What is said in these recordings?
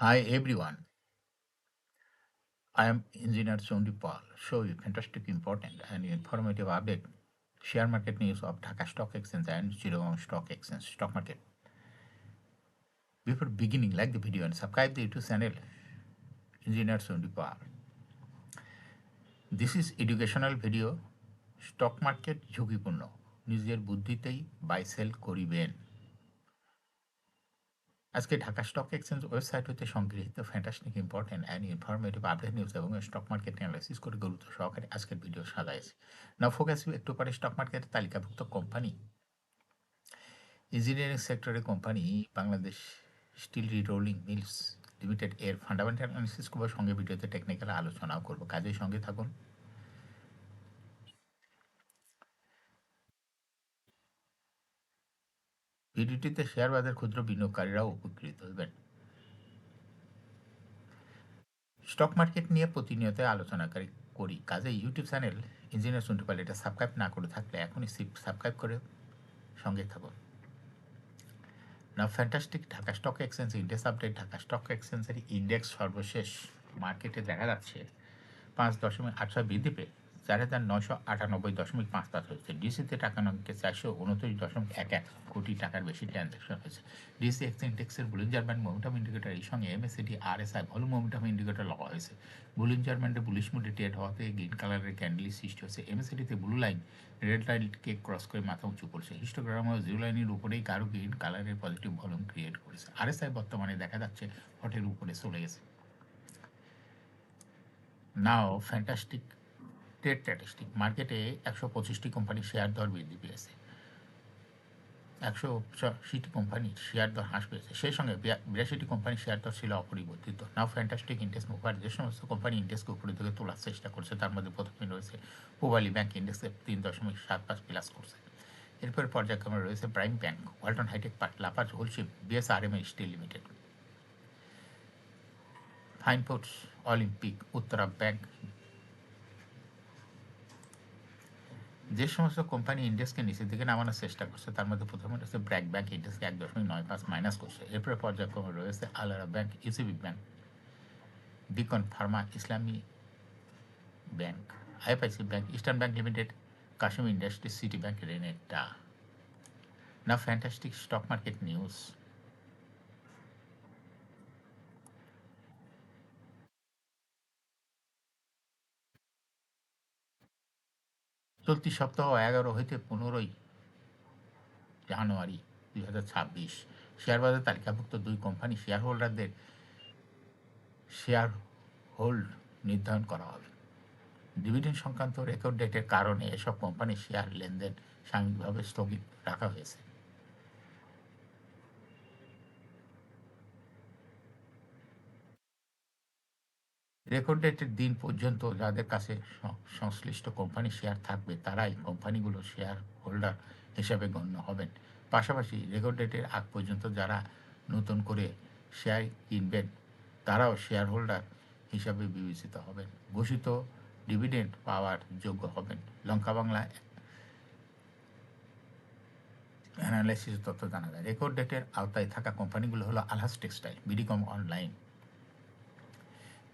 Hi everyone, I am Engineer Chondi Paul. Show you fantastic, important and informative update. Share market news of Dhaka Stock Exchange and Chittagong Stock Exchange stock market. Before beginning, like the video and subscribe the YouTube channel Engineer Chondi Paul. This is educational video. Stock market ঝুঁকিপূর্ণ, নিজের বুদ্ধিতেই buy sell করিবেন। আজকে Dhaka stock exchange website হতে সংগৃহীত fantastic, important and informative update news এবং stock market analysis করে গুরুত্ব সহকারে আজকের ভিডিও সাজাইছে। নাও ফোকাস একটু পরে স্টক মার্কেটের তালিকাভুক্ত কোম্পানি। ইঞ্জিনিয়ারিং সেক্টরের company Bangladesh steel rerolling mills limited এর ফান্ডামেন্টাল অ্যানালিসিস করবার সঙ্গে ভিডিওতে টেকনিক্যাল আলোচনাও করবো, কাজের সঙ্গে থাকুন। ভিডিওটিতে শেয়ার বাজার ক্ষুদ্র বিনিয়োগকারীরাও উপকৃত হবেন। স্টক মার্কেট নিয়ে প্রতিনিয়ত আলোচনা করি, কাজে ইউটিউব চ্যানেল ইঞ্জিনিয়ার শুনতে পারলে এটা সাবস্ক্রাইব না করে থাকলে এখনই সাবস্ক্রাইব করে সঙ্গে থাকুন। না fantastic Dhaka stock exchange index update. Dhaka stock এক্সচেঞ্জের ইন্ডেক্স সর্বশেষ মার্কেটে দেখা যাচ্ছে 5.86 বৃদ্ধি পেয়ে 4,998.55 হয়েছে। ডিসিতে টাকা নগদে 429.11 কোটি টাকার বেশি ট্রানজ্যাকশন হয়েছে। ডিসি এক্স ইন্ডেক্সের বুলিঞ্জার ব্যান্ড মোমেন্টাম ইন্ডিকেটর এই সঙ্গে MACD RSI volume momentum indicator লাগা হয়েছে। বুলিঞ্জার ব্যান্ডে বুলিশ মুডে ট্রেড হওয়াতে গ্রিন কালারের ক্যান্ডেল সৃষ্টি হয়েছে। এমএসিডিতে ব্লু লাইন রেড লাইনকে ক্রস করে মাথা উঁচু করছে। হিস্টোগ্রামও জিরো লাইনের উপরেই কারো গ্রিন কালারের পজিটিভ ভলিউম ক্রিয়েট করেছে। আরএসআই বর্তমানে দেখা যাচ্ছে হটের উপরে চলে গেছে। নাও ফ্যান্টাস্টিক ট্রেড স্ট্যাটিস্টিক। মার্কেটে 125টি কোম্পানির শেয়ার দর বৃদ্ধি পেয়েছে, 180টি কোম্পানির শেয়ার দর হ্রাস পেয়েছে, সেই সঙ্গে 82টি কোম্পানির শেয়ার দর ছিল অপরিবর্তিত। নাও ফ্যান্টাস্টিক ইন্ডেক্স মুভার যে সমস্ত কোম্পানি ইন্ডেক্সকে উপরের দিকে তোলার চেষ্টা করছে তার মধ্যে প্রথমে রয়েছে পূবালী ব্যাংক, ইন্ডেক্সে 3.75 প্লাস করছে। এরপর পর্যায়ক্রমে রয়েছে Prime Bank, Walton Hitech Park, Lafarge Holcim, BSRM Steel Limited, Fine Foods, Olympic, Uttara Bank. যে সমস্ত কোম্পানি ইন্ডেক্সকে নিচের দিকে নামানোর চেষ্টা করছে তার মধ্যে প্রথমে রয়েছে ব্র্যাক ব্যাংক, ইন্ডেক্সকে 1.95 মাইনাস করছে। এরপরে পর্যায়ক্রমে রয়েছে আলারা bank, UCB bank, Beacon pharma, Islami bank, IFIC bank, Eastern Bank Limited, Kashmir industry, City Bank, Renata. না ফ্যান্টাস্টিক স্টক মার্কেট নিউজ। চলতি সপ্তাহ 11 হইতে 15 জানুয়ারি 2026 শেয়ার বাজার তালিকাভুক্ত দুই কোম্পানি শেয়ার হোল্ডারদের শেয়ার হোল্ড নির্ধারণ করা হবে। ডিভিডেন্ড সংক্রান্ত রেকর্ড ডেটের কারণে এসব কোম্পানির শেয়ার লেনদেন সাময়িকভাবে স্থগিত রাখা হয়েছে। রেকর্ড ডেটের দিন পর্যন্ত যাদের কাছে সংশ্লিষ্ট কোম্পানির শেয়ার থাকবে তারাই কোম্পানিগুলোর শেয়ার হোল্ডার হিসাবে গণ্য হবেন। পাশাপাশি রেকর্ড ডেটের আগ পর্যন্ত যারা নতুন করে শেয়ার কিনবেন তারাও শেয়ার হোল্ডার হিসাবে বিবেচিত হবেন, ঘোষিত ডিভিডেন্ড পাওয়ার যোগ্য হবেন। লঙ্কা বাংলা অ্যানালাইসিস তথ্য জানা যায়। রেকর্ড ডেটের আওতায় থাকা কোম্পানিগুলো হলো আলহাজ টেক্সটাইল, বিডিকম অনলাইন।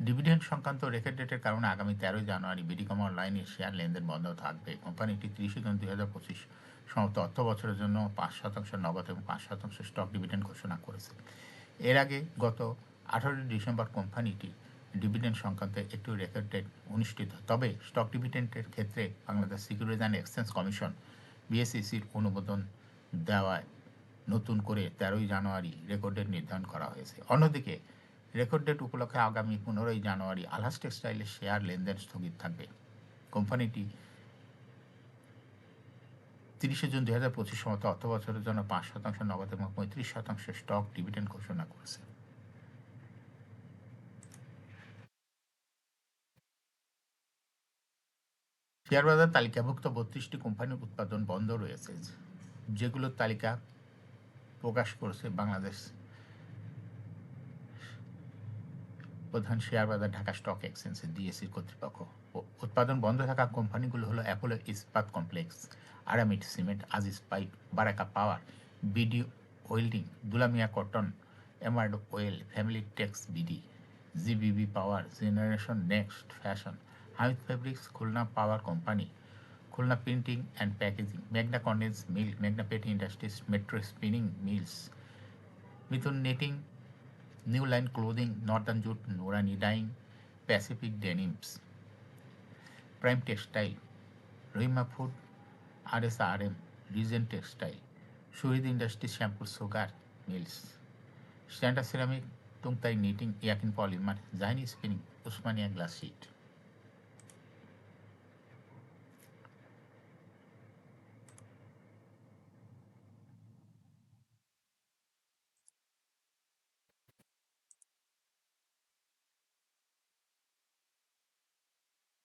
ডিভিডেন্ড সংক্রান্ত রেকর্ড ডেটের কারণে আগামী 13 জানুয়ারি বিডিকম অনলাইনের শেয়ার লেনদেন বন্ধ থাকবে। কোম্পানিটি 30 জুন 2025 সমস্ত অর্থ বছরের জন্য 5% নগদ এবং 5% স্টক ডিভিডেন্ড ঘোষণা করেছে। এর আগে গত 18 ডিসেম্বর কোম্পানিটি ডিভিডেন্ড সংক্রান্ত একটি রেকর্ড ডেট অনুষ্ঠিত। তবে স্টক ডিভিডেন্ডের ক্ষেত্রে Bangladesh securities and exchange commission বিএসইসির অনুমোদন দেওয়ায় নতুন করে 13 জানুয়ারি রেকর্ড ডেট নির্ধারণ করা হয়েছে। অন্যদিকে রেকর্ড ডেট উপলক্ষে আগামী 15 জানুয়ারি আলহাজ টেক্সটাইলের শেয়ার লেনদেন স্থগিত থাকবে। কোম্পানিটি 30 জুন 2025 সমস্ত অর্থ বছরের জন্য 5% নগদ এবং 35% স্টক ডিভিডেন্ড ঘোষণা করেছে। শেয়ার বাজার তালিকাভুক্ত 32টি কোম্পানির উৎপাদন বন্ধ রয়েছে, যেগুলোর তালিকা প্রকাশ করেছে বাংলাদেশ প্রধান শেয়ার বাজার ঢাকা স্টক এক্সচেঞ্জের ডিএসসি কর্তৃপক্ষ। উৎপাদন বন্ধ থাকা কোম্পানিগুলো হলো অ্যাপোলো ইস্পাত complex, Aramit cement, Aziz pipe, Baraka power, BD welding, Dulamia cotton, এমার্ড well, family text BD, GBB power, generation next fashion, Hamid fabrics, Khulna power company, Khulna printing and packaging, মেঘনা কন্ডেন্স মিল্ক, মেঘনা পেটি ইন্ডাস্ট্রিজ, মেট্রো স্পিনিং মিলস, মিথুন netting, new line clothing, Northern jute, নোরানি dyeing, Pacific denims, prime textile, Rahima food, RSRM, Regent textile, শহীদ industries শ্যাম্পুর sugar mills, standard ceramic, তুংতাই knitting, ইয়াকিন polymer, Zaini spinning, Usmania glass sheet.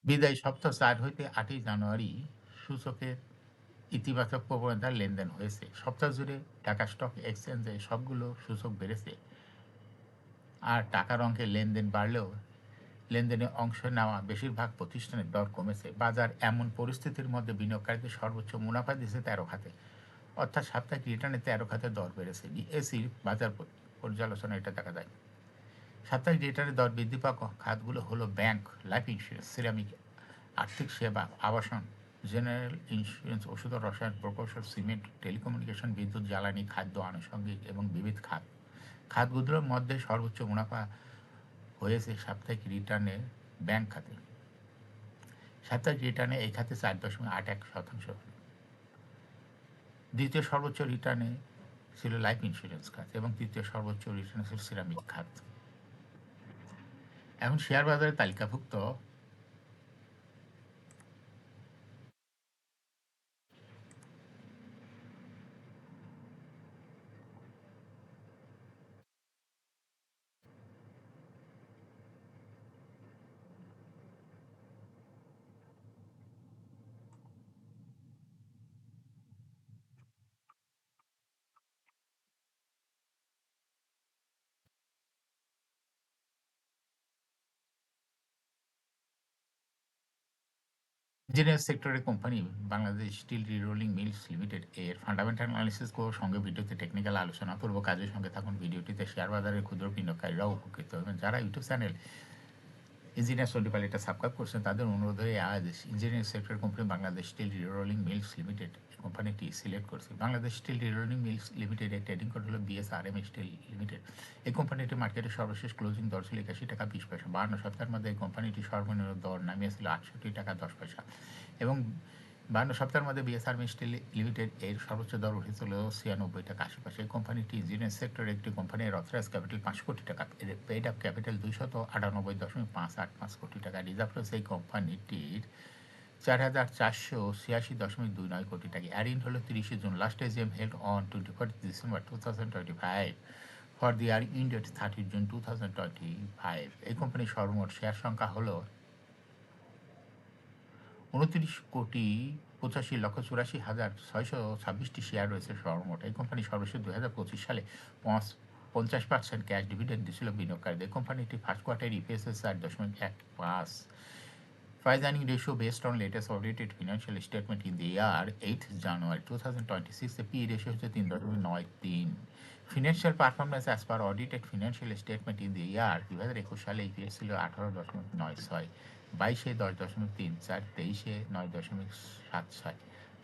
বিদায়ী সপ্তাহ 4 হইতে 8ই জানুয়ারি সূচকের ইতিবাচক প্রবণতার লেনদেন হয়েছে। সপ্তাহ জুড়ে ঢাকা স্টক এক্সচেঞ্জে সবগুলো সূচক বেড়েছে, আর টাকার অঙ্কে লেনদেন বাড়লেও লেনদেনে অংশ নেওয়া বেশিরভাগ প্রতিষ্ঠানের দর কমেছে। বাজার এমন পরিস্থিতির মধ্যে বিনিয়োগকারীদের সর্বোচ্চ মুনাফা দিয়েছে 13 খাতে, অর্থাৎ সাপ্তাহিক রিটার্নে 13 খাতে দর বেড়েছে। বিএসির বাজার পর্যালোচনা এটা দেখা যায়। সাপ্তাহিক রিটার্নের দর বৃদ্ধি পাওয়া খাতগুলো হলো ব্যাংক, লাইফ ইন্স্যুরেন্স, সিরামিক, আর্থিক সেবা, আবাসন, জেনারেল ইন্স্যুরেন্স, ওষুধ ও রসায়ন, প্রকৌশল, সিমেন্ট, টেলিকমিউনিকেশন, বিদ্যুৎ, জ্বালানি, খাদ্য, আনুষঙ্গিক এবং বিবিধ খাত। খাতগুলোর মধ্যে সর্বোচ্চ মুনাফা হয়েছে সাপ্তাহিক রিটার্নে ব্যাংক খাতে। সাপ্তাহিক রিটার্নে এই খাতে 4.81%। দ্বিতীয় সর্বোচ্চ রিটার্নে ছিল লাইফ ইন্স্যুরেন্স খাত এবং তৃতীয় সর্বোচ্চ রিটার্নে ছিল সিরামিক খাত। এখন শেয়ার বাজারে তালিকাভুক্ত ইঞ্জিনিয়ার সেক্টরের company Bangladesh steel rerolling mills limited এর ফান্ডামেন্টাল অ্যানালিসিস সঙ্গে ভিডিওতে টেকনিক্যাল আলোচনা করব। কাজের সঙ্গে থাকুন। ভিডিওটিতে শেয়ার বাজারের ক্ষুদ্র বিনিয়োগকারীরাও উপকৃত হবেন। যারা ইউটিউব চ্যানেল ইঞ্জিনিয়ার সোডিপাল এটা সাবস্ক্রাইব করছেন, তাদের অনুরোধ হয়ে আজ engineer sector company Bangladesh steel rerolling mills limited কোম্পানিটি সিলেক্ট করছি। বাংলাদেশ স্টিল রিরোলিং মিলস লিমিটেডের ট্রেডিং কোড হলো BSRM স্টিল লিমিটেড। এই কোম্পানিটি মার্কেটের সর্বশেষ ক্লোজিং দর ছিল 81 টাকা 20 পয়সা। 52 সপ্তাহের মধ্যে এই কোম্পানিটি সর্বনিম্ন দর নামিয়েছিল 68 টাকা 10 পয়সা এবং 52 সপ্তাহের মধ্যে BSRM স্টিল লিমিটেড এর সর্বোচ্চ দর উঠেছিল 96 টাকা 80 পয়সা। এই কোম্পানিটি ইঞ্জিনিয়ার সেক্টরের একটি কোম্পানি। এর অথরাইজ ক্যাপিটাল 5 কোটি টাকা, এর পেইড আপ ক্যাপিটাল 298.585 কোটি টাকা। রিজার্ভ রয়েছে এই কোম্পানিটির 4,486.29 কোটি টাকা। অ্যারিন হলো 30 June. Last AGM held on 24 December 2025 for the year ended 30 June 2025। এই কোম্পানির সর্বমোট শেয়ার সংখ্যা হলো 29,85,84,626টি শেয়ার রয়েছে সর্বমোট। এই কোম্পানি সর্বশেষ 2025 সালে 50% ক্যাশ ডিভিডেন্ড দিয়েছিল বিনিয়োগকারীদের। কোম্পানিটি first quarter EPS 4.15। Price earning ratio based on latest audited financial statement in the year 8th January 2026, the P/E ratio হচ্ছে 3.93। Financial performance as per audited financial statement in the year 2021 সালে EPS ছিল 18.96, 22-এ 10.34, 23-এ 9.76,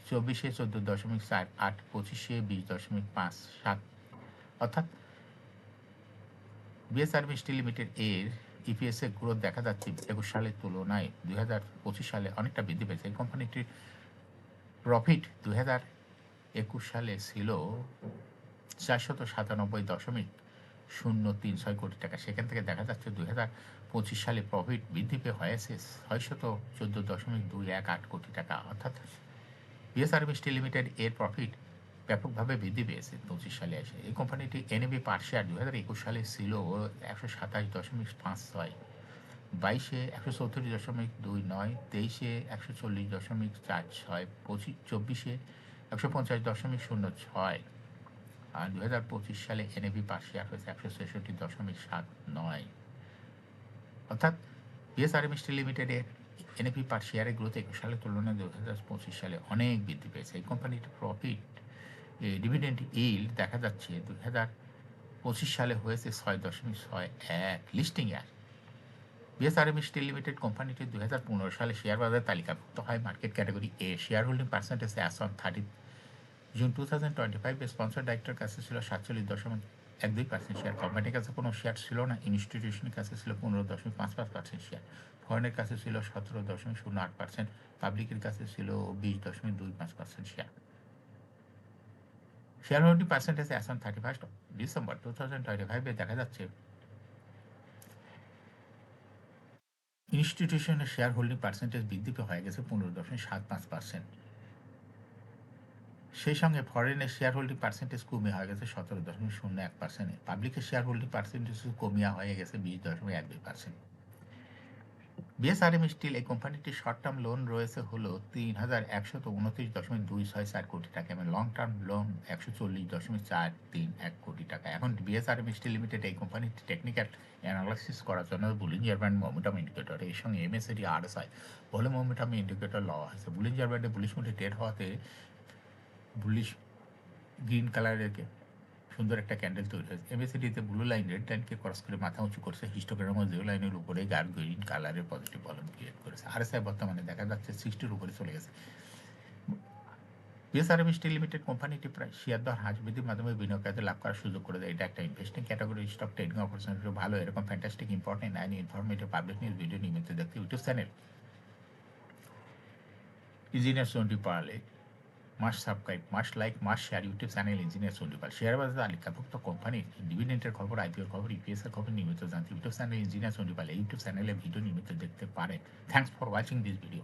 24-এ 14.48, 25-এ 20.57। অর্থাৎ BSRM steel limited এর EPS এর growth দেখা যাচ্ছে 21 সালের তুলনায় 2025 সালে অনেকটা বৃদ্ধি পেয়েছে। এই কোম্পানিটির প্রফিট 2021 সালে ছিল 497.036 কোটি টাকা। সেখান থেকে দেখা যাচ্ছে 2025 সালে প্রফিট বৃদ্ধি পেয়ে হয়েছে 614.218 কোটি টাকা। অর্থাৎ BSRM স্টিল লিমিটেড এর প্রফিট ব্যাপকভাবে বৃদ্ধি পেয়েছে 25 সালে এসে। এই কোম্পানিটি NAV পার শেয়ার 2021 সালে ছিল 127.56, 22-এ 134.29, 23-এ 140.46, 24-এ 150.06 আর 2025 সালে NAV পার শেয়ার হয়েছে 166.79। অর্থাৎ BSRM স্টিল লিমিটেডের NAV পার শেয়ারের গ্রোথ 21 সালের তুলনায় 2025 সালে অনেক বৃদ্ধি পেয়েছে। এই কোম্পানিটির প্রফিট ডিভিডেন্ড ইল্ড দেখা যাচ্ছে 25 সালে হয়েছে 6.61 লিস্টিং ইয়ার। বিএসআরএম স্টিল লিমিটেড কোম্পানিটি 2015 সালে শেয়ার বাজারে তালিকাভুক্ত হয় market category A. Share holding percentage as on 30 June 2025 sponsor director কাছে ছিল 47.12% শেয়ার। কোম্পানির কাছে কোনো শেয়ার ছিল না। ইনস্টিটিউশনের কাছে ছিল 15.55% শেয়ার। ফরেনের কাছে ছিল 17.08%। পাবলিকের কাছে ছিল 20.25% share. Share holding percentage as on 31 December 2025 দেখা যাচ্ছে ইনস্টিটিউশনের শেয়ার হোল্ডিং পার্সেন্টেজ বৃদ্ধি হয়ে গেছে 15.75%। সেই সঙ্গে ফরেনের শেয়ার হোল্ডিং পার্সেন্টেজ কমে হয়ে গেছে 17.01%। পাবলিকের শেয়ার হোল্ডিং পার্সেন্টেজ কমিয়া হয়ে গেছে 20.12%। বিএসআরএম স্টিল এই কোম্পানিটির শর্ট টার্ম লোন রয়েছে হলো 3,129.264 কোটি টাকা এবং লং টার্ম লোন 140.431 কোটি টাকা। এখন বিএসআরএম স্টিল লিমিটেড এই কোম্পানিটি টেকনিক্যাল অ্যানালাইসিস করার জন্য বুলিঞ্জার ব্যান্ড মোমেন্টাম ইন্ডিকেটর এর সঙ্গে এমএসিডি আরএসআই বলে মোমেন্টাম ইন্ডিকেটর লওয়া হয়েছে। বুলিঞ্জার ব্যান্ডে বুলিশ মুডে ট্রেড হওয়াতে বুলিশ গ্রিন কালারের সুন্দর একটা ক্যান্ডেল তৈরি হয়েছে। এমএসিডিতে ব্লু লাইন রেড লাইনকে ক্রস করে মাথা উঁচু করছে। হিস্টোগ্রামও জিরো লাইনের উপরে গাঢ় গ্রিন কালারের পজিটিভ ভলিউম ক্রিয়েট করেছে। আরএসআই বর্তমানে দেখা যাচ্ছে 60-র উপরে চলে গেছে। বিএসআরএম স্টিল লিমিটেড কোম্পানিটি প্রায় শেয়ার দর হ্রাস বৃদ্ধির মাধ্যমে বিনিয়োগকারীদের লাভ করার সুযোগ করে দেয়। এটা একটা investing category stock trading opportunity ভালো। এরকম fantastic important and informative public news video নিয়মিত দেখতে ইউটিউব চ্যানেল ইঞ্জিনিয়ার সন্ডি পারলে must subscribe, must like, must share YouTube channel engineer Sandipal. Share বাজারে তালিকাভুক্ত কোম্পানির ডিভিডেন্টের খবর, আইপিওর খবর, ইপিএস এর খবর নিয়মিত জানতে ইউটিউব চ্যানেল ইঞ্জিনিয়ার সন্ডিপাল এই ইউটিউব চ্যানেলে ভিডিও নিয়মিত দেখতে পারেন। Thanks for watching this video.